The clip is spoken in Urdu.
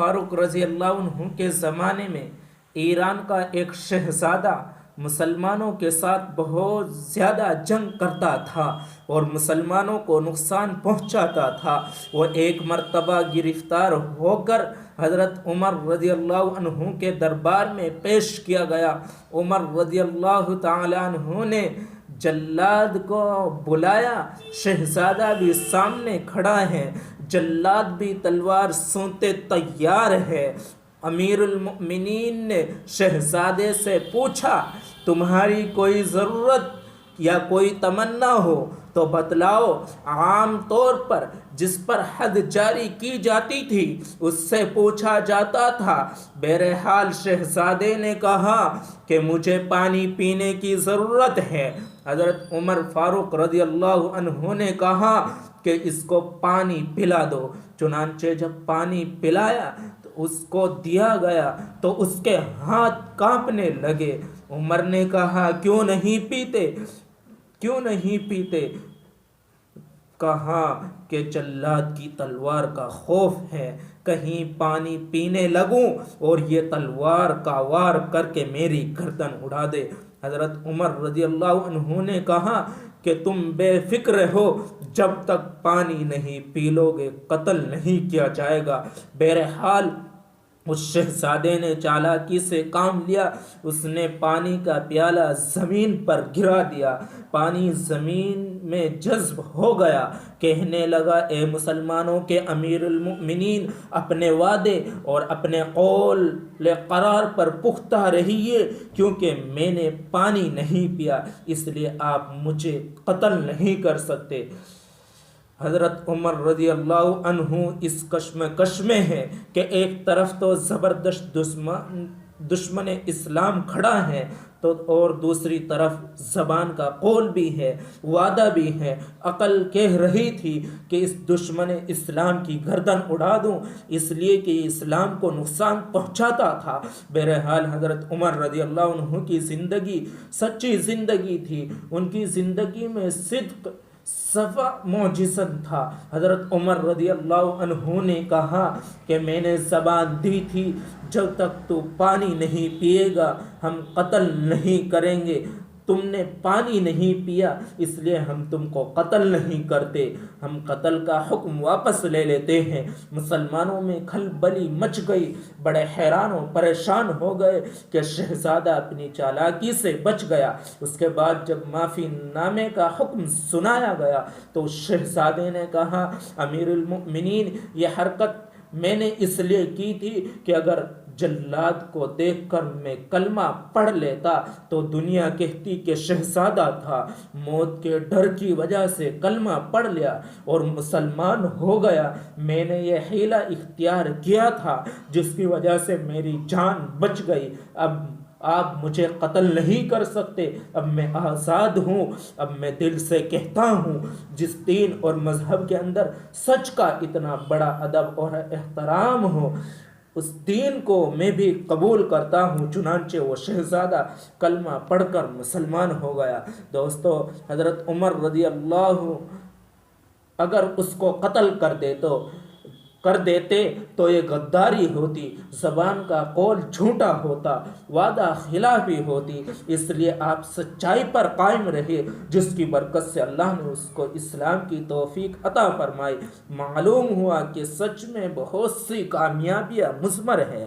فاروق رضی اللہ عنہ کے زمانے میں ایران کا ایک شہزادہ مسلمانوں کے ساتھ بہت زیادہ جنگ کرتا تھا اور مسلمانوں کو نقصان پہنچاتا تھا۔ وہ ایک مرتبہ گرفتار ہو کر حضرت عمر رضی اللہ عنہ کے دربار میں پیش کیا گیا۔ عمر رضی اللہ تعالی عنہ نے جلاد کو بلایا، شہزادہ بھی سامنے کھڑا ہے، جلاد بھی تلوار سونتے تیار ہے۔ امیر المؤمنین نے شہزادے سے پوچھا، تمہاری کوئی ضرورت یا کوئی تمنا ہو تو بتلاؤ۔ عام طور پر جس پر حد جاری کی جاتی تھی اس سے پوچھا جاتا تھا۔ بہرحال شہزادے نے کہا کہ مجھے پانی پینے کی ضرورت ہے۔ حضرت عمر فاروق رضی اللہ عنہ نے کہا کہ اس کو پانی پلا دو۔ چنانچہ جب پانی پلایا تو اس کو دیا گیا تو اس کے ہاتھ کانپنے لگے۔ عمر نے کہا کیوں نہیں پیتے؟ کہا کہ جلاد کی تلوار کا خوف ہے، کہیں پانی پینے لگوں اور یہ تلوار کا وار کر کے میری گردن اڑا دے۔ حضرت عمر رضی اللہ عنہ نے کہا کہ تم بے فکر ہو، جب تک پانی نہیں پی لو گے قتل نہیں کیا جائے گا۔ بہرحال اس شہزادے نے چالاکی سے کام لیا، اس نے پانی کا پیالہ زمین پر گرا دیا، پانی زمین میں جذب ہو گیا۔ کہنے لگا اے مسلمانوں کے امیر المؤمنین، اپنے وعدے اور اپنے قول قرار پر پختہ رہیے، کیونکہ میں نے پانی نہیں پیا اس لیے آپ مجھے قتل نہیں کر سکتے۔ حضرت عمر رضی اللہ عنہ اس کشمکش میں ہے کہ ایک طرف تو زبردست دشمن اسلام کھڑا ہے تو اور دوسری طرف زبان کا قول بھی ہے، وعدہ بھی ہے۔ عقل کہہ رہی تھی کہ اس دشمن اسلام کی گردن اڑا دوں، اس لیے کہ اسلام کو نقصان پہنچاتا تھا۔ بہرحال حضرت عمر رضی اللہ عنہ کی زندگی سچی زندگی تھی، ان کی زندگی میں صدق صفا معجزن تھا۔ حضرت عمر رضی اللہ عنہ نے کہا کہ میں نے زبان دی تھی جب تک تو پانی نہیں پیے گا ہم قتل نہیں کریں گے۔ تم نے پانی نہیں پیا اس لیے ہم تم کو قتل نہیں کرتے، ہم قتل کا حکم واپس لے لیتے ہیں۔ مسلمانوں میں کھلبلی مچ گئی، بڑے حیران و پریشان ہو گئے کہ شہزادہ اپنی چالاکی سے بچ گیا۔ اس کے بعد جب معافی نامے کا حکم سنایا گیا تو شہزادے نے کہا امیر المؤمنین، یہ حرکت میں نے اس لیے کی تھی کہ اگر جلاد کو دیکھ کر میں کلمہ پڑھ لیتا تو دنیا کہتی کہ شہزادہ تھا، موت کے ڈر کی وجہ سے کلمہ پڑھ لیا اور مسلمان ہو گیا۔ میں نے یہ حیلہ اختیار کیا تھا جس کی وجہ سے میری جان بچ گئی۔ اب آپ مجھے قتل نہیں کر سکتے، اب میں آزاد ہوں۔ اب میں دل سے کہتا ہوں جس دین اور مذہب کے اندر سچ کا اتنا بڑا ادب اور احترام ہو اس دین کو میں بھی قبول کرتا ہوں۔ چنانچہ وہ شہزادہ کلمہ پڑھ کر مسلمان ہو گیا۔ دوستو، حضرت عمر رضی اللہ اگر اس کو قتل کر دیتے تو یہ غداری ہوتی، زبان کا قول جھوٹا ہوتا، وعدہ خلافی ہوتی۔ اس لیے آپ سچائی پر قائم رہے جس کی برکت سے اللہ نے اس کو اسلام کی توفیق عطا فرمائی۔ معلوم ہوا کہ سچ میں بہت سی کامیابیاں مضمر ہے۔